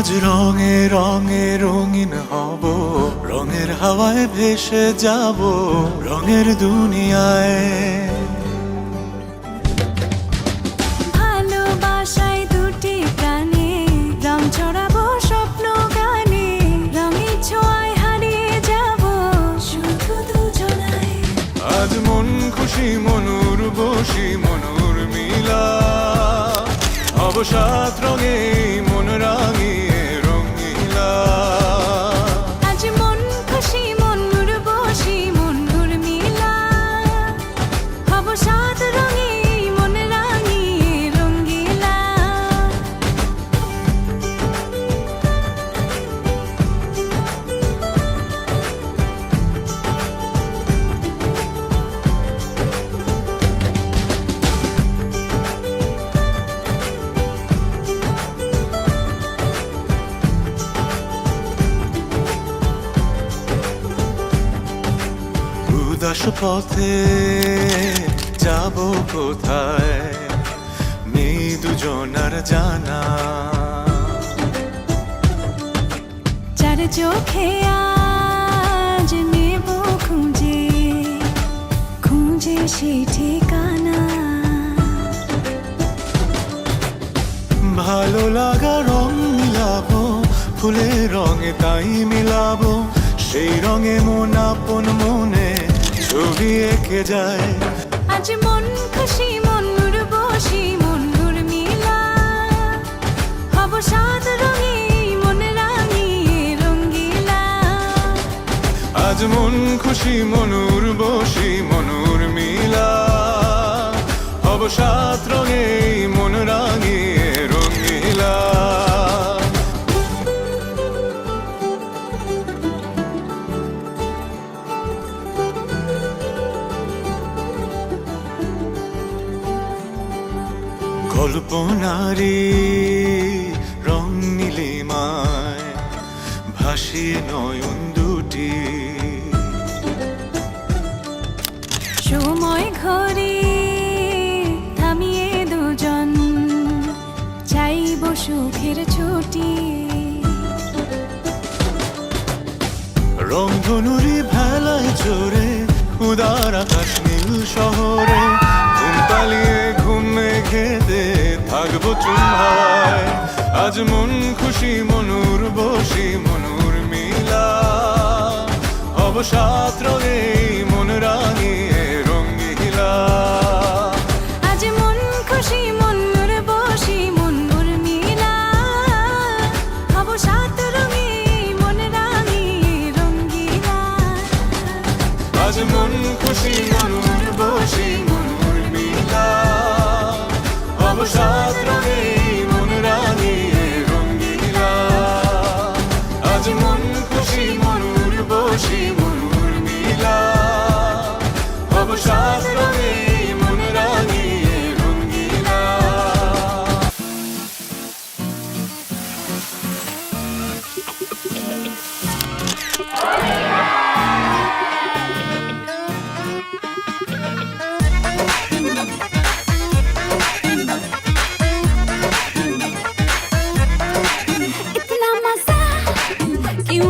আজ রঙে রঙে রঙিন হব, রঙের হাওয়ায় ভেসে যাব রঙের দুনিয়ায়। ভালোবাসায় দুটি প্রাণে রং ছড়াবো স্বপ্ন গানে, রঙের ছোঁয়ায় হারিয়ে যাব শুধু দুজনায়। আজ মন খুশি মনুর বসি মনুর মিলা, অবসাদ রঙে মন রাঙিয়ে রঙিলা। আজ মন খুশি মনুর বসি মনুর মিলা, অবসাদ রঙে মন রাঙিয়ে রঙিলা। উদাস পথে যাব কোথায়, নেই দুজনার জানা। চার চোখে আজ নেব খুঁজে খুঁজে সে ঠিকানা। ভালো লাগা রং মিলাবো, ফুলের রঙে তাই মিলাবো, সেই রঙে মন আপন মনে ছবি এঁকে যায়। আজ মন খুশি মনুর বসি মনুর মিলা, অবসাদ রঙে মন রাঙিয়ে রঙিলা। আজ মন খুশি মনুর বসি মনুর মিলা, অবসাদ রঙে মন রাঙিয়ে রঙিলা। কল্পনারি রং নীলিমায় ভাসিয়ে নয়ন দুটি, সময় ঘরে থামিয়ে দুজন চাইব সুখের ছুটি। রংধনুরি ভেলায় চড়ে উদার আকাশ নীল শহরে, ঘুম পালিয়ে ঘুম মেঘেতে থাকবো চুম্বায়। আজ মন খুশি মনুর বসি মনুর মিলা, অবসাদ রঙে মন রাঙিয়ে রঙিলা। আজ মন খুশি মনুর বসি মনুর মিলা, অবসাদ রঙে মন রাঙিয়ে রঙিলা। আজ মন খুশি মনুর বসি মনুর মিলা, অবসাদ রঙে মন রাঙিয়ে রঙিলা। আজ মন খুশি মনুর বসি মনুর মিলা, অবসাদ রঙে মন রাঙিয়ে রঙিলা। इतना मजा क्यों